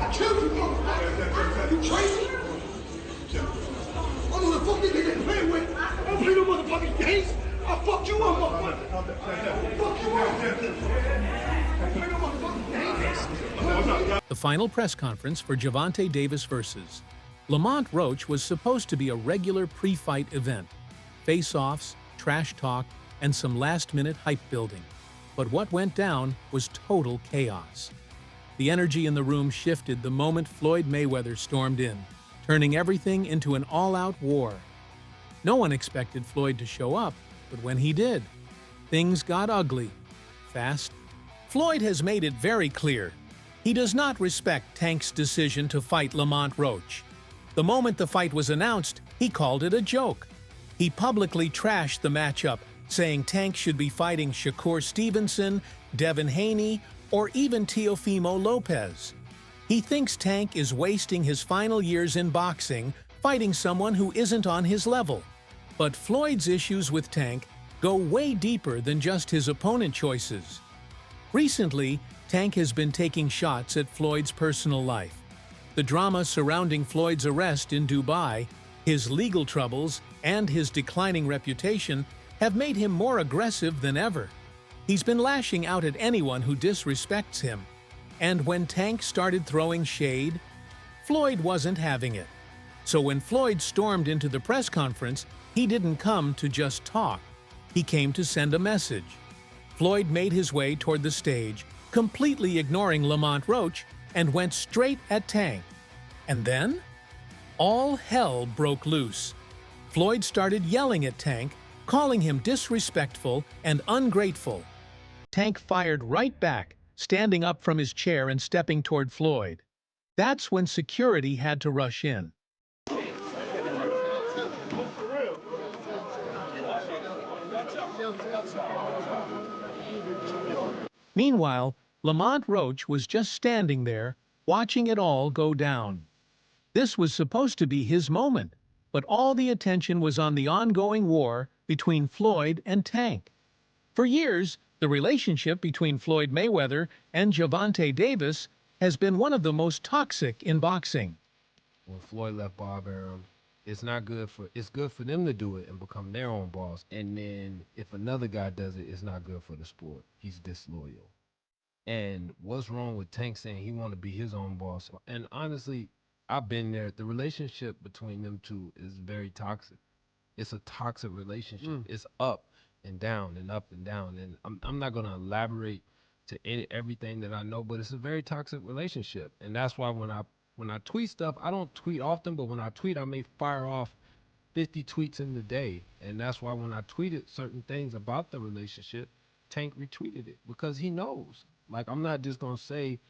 I killed you, motherfucker. You crazy? I know the fuck you nigga playing with. I don't play no motherfucking games. I'll fuck you up, motherfucker. Fuck you up. I play no motherfucking games. The final press conference for Gervonta Davis versus Lamont Roach was supposed to be a regular pre-fight event. Face-offs, trash talk, and some last-minute hype building. But what went down was total chaos. The energy in the room shifted the moment Floyd Mayweather stormed in, turning everything into an all-out war. No one expected Floyd to show up, but when he did, things got ugly, fast. Floyd has made it very clear. He does not respect Tank's decision to fight Lamont Roach. The moment the fight was announced, he called it a joke. He publicly trashed the matchup, saying Tank should be fighting Shakur Stevenson, Devin Haney, or even Teofimo Lopez. He thinks Tank is wasting his final years in boxing, fighting someone who isn't on his level. But Floyd's issues with Tank go way deeper than just his opponent choices. Recently, Tank has been taking shots at Floyd's personal life. The drama surrounding Floyd's arrest in Dubai, his legal troubles, and his declining reputation have made him more aggressive than ever. He's been lashing out at anyone who disrespects him. And when Tank started throwing shade, Floyd wasn't having it. So when Floyd stormed into the press conference, he didn't come to just talk. He came to send a message. Floyd made his way toward the stage, completely ignoring Lamont Roach, and went straight at Tank. And then, all hell broke loose. Floyd started yelling at Tank, calling him disrespectful and ungrateful. Tank fired right back, standing up from his chair and stepping toward Floyd. That's when security had to rush in. Meanwhile, Lamont Roach was just standing there, watching it all go down. This was supposed to be his moment, but all the attention was on the ongoing war between Floyd and Tank. For years, the relationship between Floyd Mayweather and Gervonta Davis has been one of the most toxic in boxing. When Floyd left Bob Arum, it's good for them to do it and become their own boss. And then if another guy does it, it's not good for the sport. He's disloyal. And what's wrong with Tank saying he want to be his own boss? And honestly, I've been there. The relationship between them two is very toxic. It's a toxic relationship. It's up and down and up and down. And I'm not going to elaborate to everything that I know, but it's a very toxic relationship. And that's why when I tweet stuff, I don't tweet often, but when I tweet, I may fire off 50 tweets in the day. And that's why when I tweeted certain things about the relationship, Tank retweeted it because he knows. Like, I'm not just going to say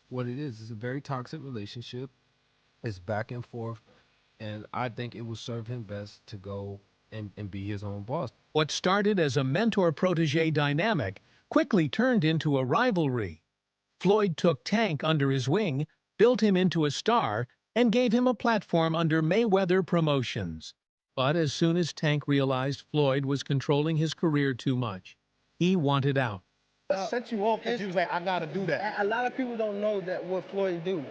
what it is. It's a very toxic relationship. It's back and forth. And I think it will serve him best to go and be his own boss. What started as a mentor-protege dynamic quickly turned into a rivalry. Floyd took Tank under his wing, built him into a star, and gave him a platform under Mayweather Promotions. But as soon as Tank realized Floyd was controlling his career too much, he wanted out. Set you off because you was like, I gotta do that. A lot of people don't know that what Floyd do.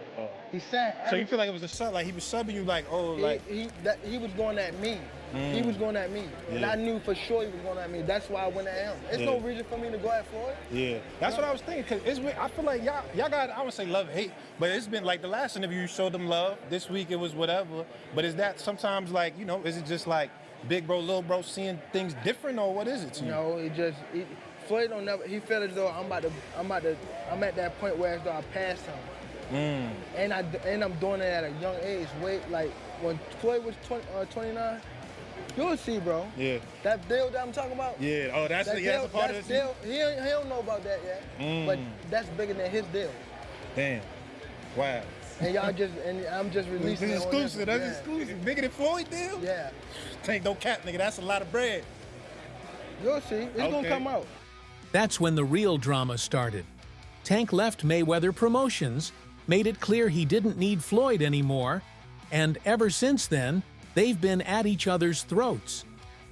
He said. So you feel like it was a sub, like he was subbing you, like, oh, like he was going at me. He was going at me, and I knew for sure he was going at me. That's why I went at him. There's no reason for me to go at Floyd. Yeah, that's what I was thinking. Cause I feel like y'all got, I would say love hate, but it's been like the last interview you showed them love. This week it was whatever. But is that sometimes like, you know, is it just like big bro, little bro seeing things different, or what is it to you? No, Floyd don't never. He felt as though I'm at that point where as though I passed him. And I'm doing it at a young age. Like when Floyd was 29, you'll see, bro. Yeah. That deal that I'm talking about. Yeah. Oh, that's a part of it. He don't know about that yet. But that's bigger than his deal. Damn. Wow. And I'm just releasing it. It's exclusive. That's exclusive. Bigger than Floyd deal? Yeah. Tank no cap, nigga. That's a lot of bread. You'll see. It's gonna come out. That's when the real drama started. Tank left Mayweather Promotions, made it clear he didn't need Floyd anymore, and ever since then, they've been at each other's throats.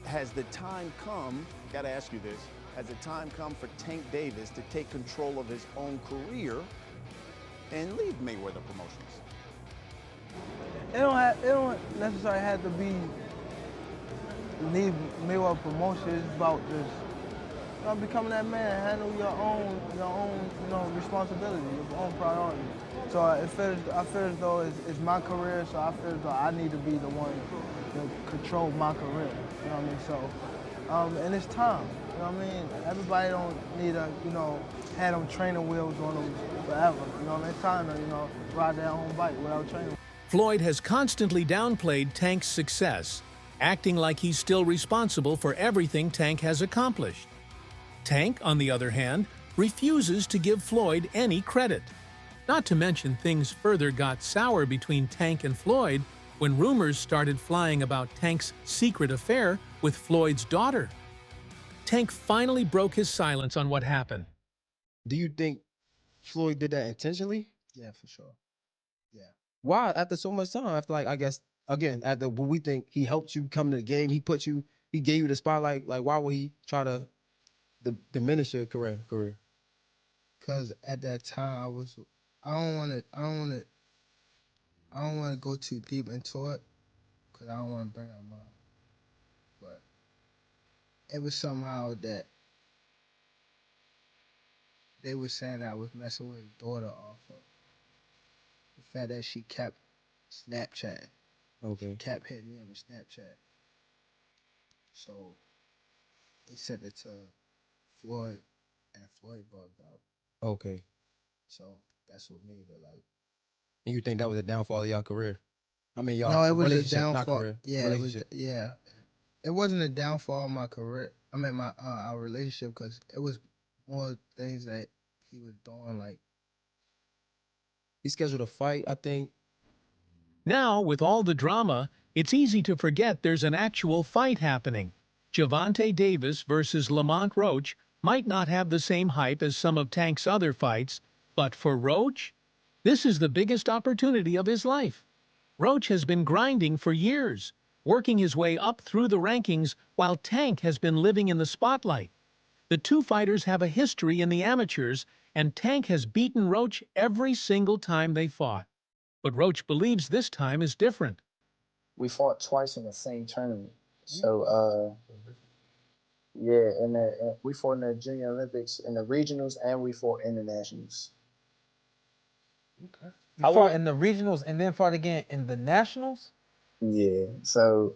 Has the time come, gotta ask you this, has the time come for Tank Davis to take control of his own career and leave Mayweather Promotions? It don't necessarily have to be leave Mayweather Promotions. It's about just becoming that man, handle your own responsibility, your own priority. So I feel as though it's my career, so I feel as though I need to be the one to control my career. You know what I mean? So, and it's time. You know what I mean? Everybody don't need to, have them training wheels on them forever. You know what I mean? It's time to, ride their own bike without training. Floyd has constantly downplayed Tank's success, acting like he's still responsible for everything Tank has accomplished. Tank, on the other hand, refuses to give Floyd any credit. Not to mention things further got sour between Tank and Floyd when rumors started flying about Tank's secret affair with Floyd's daughter. Tank finally broke his silence on what happened. Do you think Floyd did that intentionally? Yeah, for sure. Yeah. Why? After so much time, after I guess again, after what we think he helped you come to the game, he gave you the spotlight. Like, why would he try to diminish your career? Cause at that time I don't want to go too deep into it, cause I don't want to bring up mine. But it was somehow that they were saying that I was messing with his daughter off of the fact that she kept Snapchatting. Okay. Kept hitting me up with Snapchat. So they sent it to Floyd, and Floyd bugged out. Okay. So that's what made it like. And you think that was a downfall of y'all career? I mean, y'all No, it was a relationship, not downfall. career. Yeah, relationship. It wasn't a downfall of my career. I mean, our relationship, because it was more things that he was doing. Like, He scheduled a fight, I think. Now, with all the drama, it's easy to forget there's an actual fight happening. Gervonta Davis versus Lamont Roach might not have the same hype as some of Tank's other fights, but for Roach, this is the biggest opportunity of his life. Roach has been grinding for years, working his way up through the rankings while Tank has been living in the spotlight. The two fighters have a history in the amateurs, and Tank has beaten Roach every single time they fought. But Roach believes this time is different. We fought twice in the same tournament. So, yeah, we fought in the Junior Olympics, in the regionals, and we fought in the nationals. Okay. You fought in the regionals and then fought again in the nationals? Yeah. So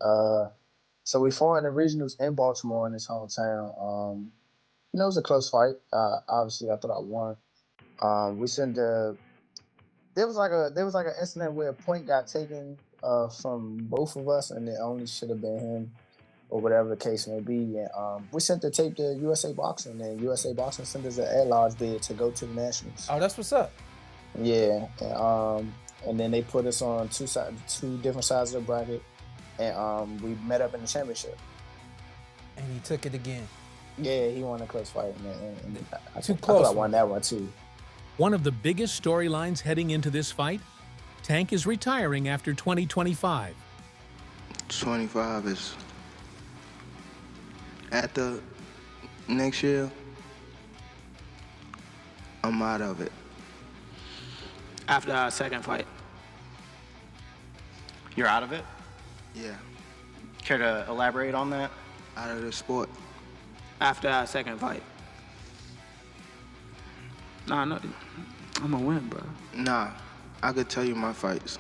we fought in the regionals in Baltimore, in his hometown. It was a close fight. Obviously, I thought I won. There was like an incident where a point got taken from both of us, and it only should have been him, or whatever the case may be. And we sent the tape to USA Boxing, and USA Boxing sent us an at-large bid to go to the nationals. Oh, that's what's up. Yeah, and then they put us on two different sides of the bracket, and we met up in the championship. And he took it again. Yeah, he won a close fight, and I Too thought close. I won that one too. One of the biggest storylines heading into this fight? Tank is retiring after 2025. 25 is at the next year. I'm out of it. After our second fight. You're out of it? Yeah, Care to elaborate on that? out of the sport. After our second fight. Nah, no, I'm gonna win, bro. Nah, I could tell you my fights.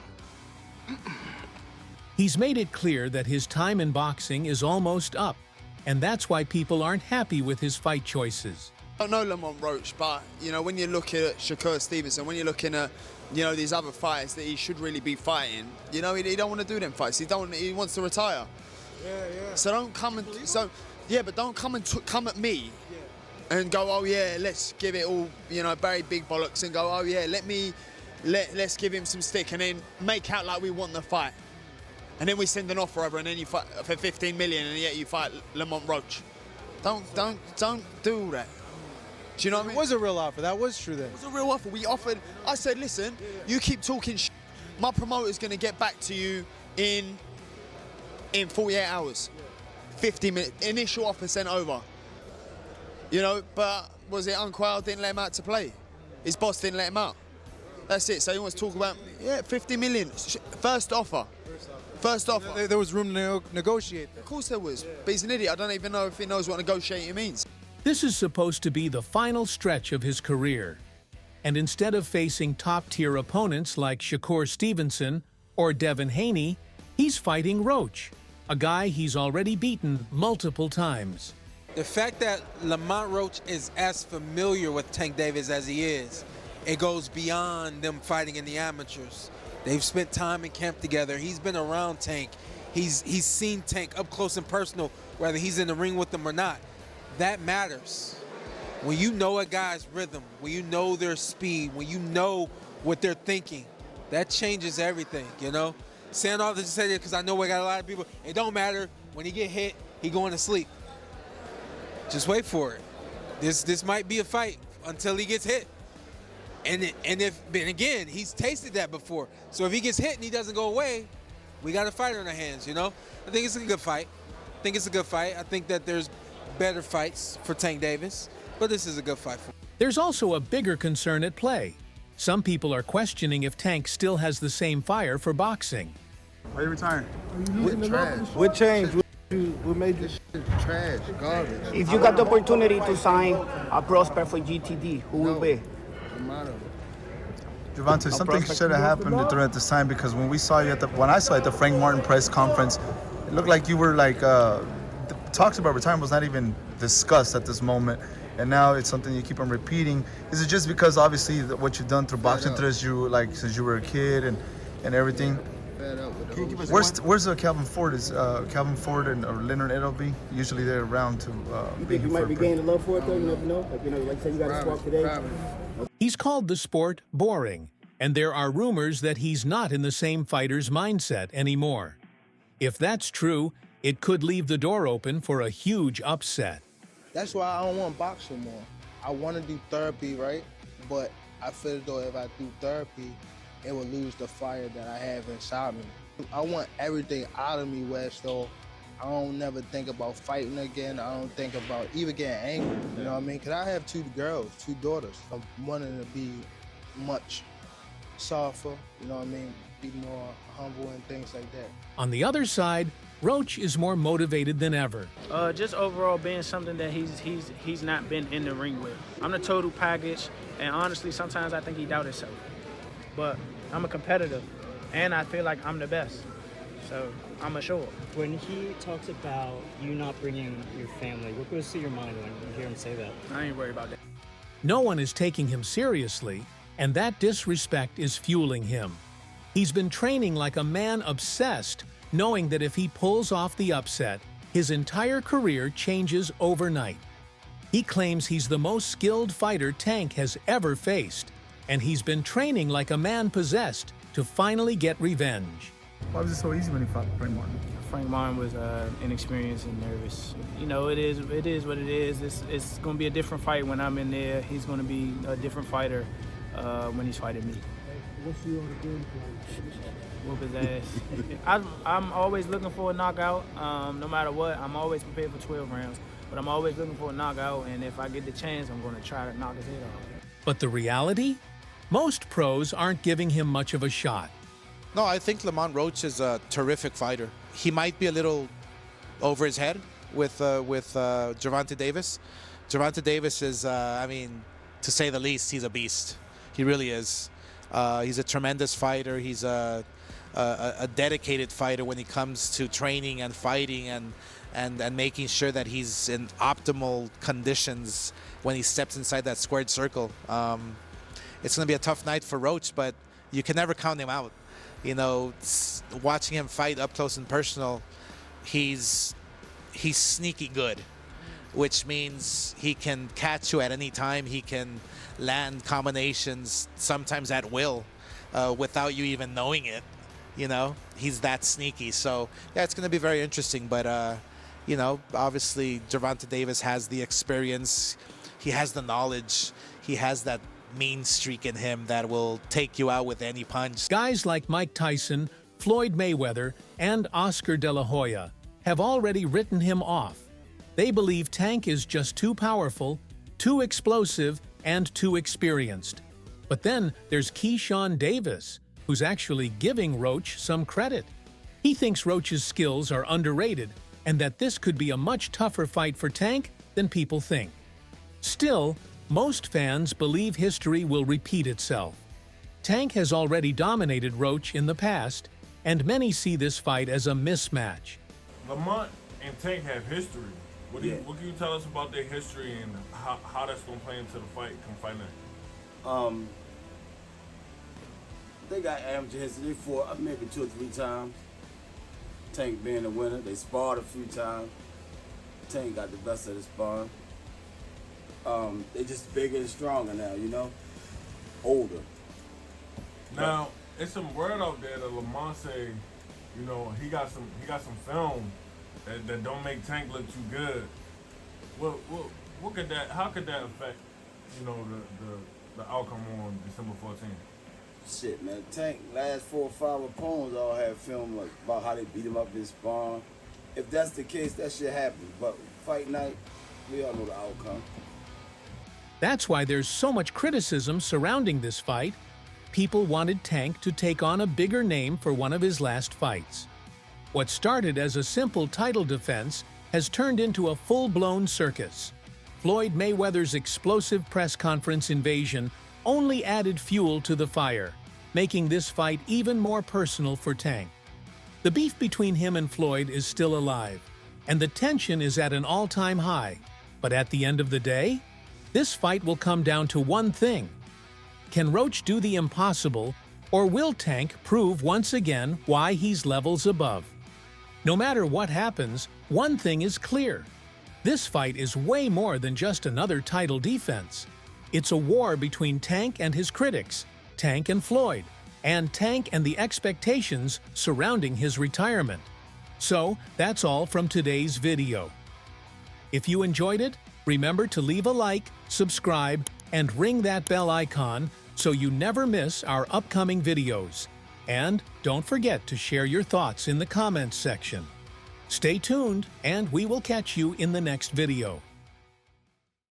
He's made it clear that his time in boxing is almost up, and that's why people aren't happy with his fight choices. I don't know Lamont Roach, but when you look at Shakur Stevenson, when you're looking at these other fights that he should really be fighting, he don't want to do them fights. He wants to retire. Yeah. So don't come and but don't come come at me and go, oh yeah, let's give it all, very big bollocks, and go, oh yeah, let's give him some stick, and then make out like we want the fight. And then we send an offer over, and then you fight for 15 million, and yet you fight Lamont Roach. Don't do all that. Do you know what I mean? It was a real offer. That was true then. It was a real offer. We offered. I said, listen, you keep talking shit. My promoter's going to get back to you in 48 hours. 50 minutes. Initial offer sent over. But was it Unquell didn't let him out to play? His boss didn't let him out. That's it. So he wants to talk about, 50 million. First offer. First offer. There was room to negotiate. Of course there was. But he's an idiot. I don't even know if he knows what negotiating means. This is supposed to be the final stretch of his career. And instead of facing top-tier opponents like Shakur Stevenson or Devin Haney, he's fighting Roach, a guy he's already beaten multiple times. The fact that Lamont Roach is as familiar with Tank Davis as he is, it goes beyond them fighting in the amateurs. They've spent time in camp together. He's been around Tank. He's seen Tank up close and personal, whether he's in the ring with them or not. That matters. When you know a guy's rhythm, when you know their speed, when you know what they're thinking, that changes everything, you know? Saying all this to say that because I know we got a lot of people, it don't matter. When he get hit, he going to sleep. Just wait for it. This might be a fight until he gets hit. And again, he's tasted that before. So if he gets hit and he doesn't go away, we got a fighter in our hands, you know? I think it's a good fight. I think that there's better fights for Tank Davis, but this is a good fight for him. There's also a bigger concern at play. Some people are questioning if Tank still has the same fire for boxing. Why are you retiring? What changed? What made this shit trash, garbage? If you got the opportunity to sign a prospect for GTD, who will be? Gervonta, something should have happened during this time because when I saw you at the Frank Martin press conference, it looked like you were like talks about retirement was not even discussed at this moment, and now it's something you keep on repeating. Is it just because obviously what you've done through boxing since you were a kid and everything? Where's Calvin Ford? Is Calvin Ford or Leonard Edelby? Usually they're around to. You think you might be gaining love for it though? You never know. Like say you got a swap today. He's called the sport boring, and there are rumors that he's not in the same fighter's mindset anymore. If that's true, it could leave the door open for a huge upset. That's why I don't want to box no more. I want to do therapy, right? But I feel as though if I do therapy, it will lose the fire that I have inside me. I want everything out of me, West, though. I don't never think about fighting again. I don't think about even getting angry, you know what I mean? Because I have two daughters. I'm wanting to be much softer, you know what I mean? Be more humble and things like that. On the other side, Roach is more motivated than ever. Just overall being something that he's not been in the ring with. I'm the total package, and honestly, sometimes I think he doubts himself. But I'm a competitor, and I feel like I'm the best. So I'm assured. When he talks about you not bringing your family, what goes through your mind when you hear him say that? I ain't worried about that. No one is taking him seriously, and that disrespect is fueling him. He's been training like a man obsessed, knowing that if he pulls off the upset, his entire career changes overnight. He claims he's the most skilled fighter Tank has ever faced, and he's been training like a man possessed to finally get revenge. Why was it so easy when he fought Frank Martin? Frank Martin was inexperienced and nervous. You know, it is what it is. It's going to be a different fight when I'm in there. He's going to be a different fighter when he's fighting me. What's your game plan? Whoop his ass. I'm always looking for a knockout. No matter what, I'm always prepared for 12 rounds. But I'm always looking for a knockout, and if I get the chance, I'm going to try to knock his head off. But the reality? Most pros aren't giving him much of a shot. No, I think Lamont Roach is a terrific fighter. He might be a little over his head with Gervonta Davis. Gervonta Davis is, to say the least, he's a beast. He really is. He's a tremendous fighter. He's a dedicated fighter when it comes to training and fighting and making sure that he's in optimal conditions when he steps inside that squared circle. It's going to be a tough night for Roach, but you can never count him out. You know, watching him fight up close and personal, he's sneaky good, which means he can catch you at any time. He can land combinations sometimes at will without you even knowing it. You know, he's that sneaky. So, yeah, it's going to be very interesting. But, you know, obviously Gervonta Davis has the experience. He has the knowledge. He has that mean streak in him that will take you out with any punch. Guys like Mike Tyson, Floyd Mayweather, and Oscar De La Hoya have already written him off. They believe Tank is just too powerful, too explosive, and too experienced. But then there's Keyshawn Davis, who's actually giving Roach some credit. He thinks Roach's skills are underrated and that this could be a much tougher fight for Tank than people think. Still, most fans believe history will repeat itself. Tank has already dominated Roach in the past, and many see this fight as a mismatch. Lamont and Tank have history. What can you tell us about their history and how that's going to play into the fight come fight night? They got amateur history. They fought maybe 2 or 3 times. Tank being the winner. They sparred a few times. Tank got the best of the sparring. They just bigger and stronger now, you know? Older. Now, it's some word out there that Lamont say, you know, he got some film that don't make Tank look too good. What could that? How could that affect, you know, the outcome on December 14th? Shit, man. Tank last 4 or 5 opponents all have film like about how they beat him up in sparring. If that's the case, that shit happens. But fight night, we all know the outcome. That's why there's so much criticism surrounding this fight. People wanted Tank to take on a bigger name for one of his last fights. What started as a simple title defense has turned into a full-blown circus. Floyd Mayweather's explosive press conference invasion only added fuel to the fire, making this fight even more personal for Tank. The beef between him and Floyd is still alive, and the tension is at an all-time high. But at the end of the day, this fight will come down to one thing. Can Roach do the impossible, or will Tank prove once again why he's levels above? No matter what happens, one thing is clear. This fight is way more than just another title defense. It's a war between Tank and his critics, Tank and Floyd, and Tank and the expectations surrounding his retirement. So, that's all from today's video. If you enjoyed it, remember to leave a like, subscribe, and ring that bell icon so you never miss our upcoming videos. And don't forget to share your thoughts in the comments section. Stay tuned, and we will catch you in the next video.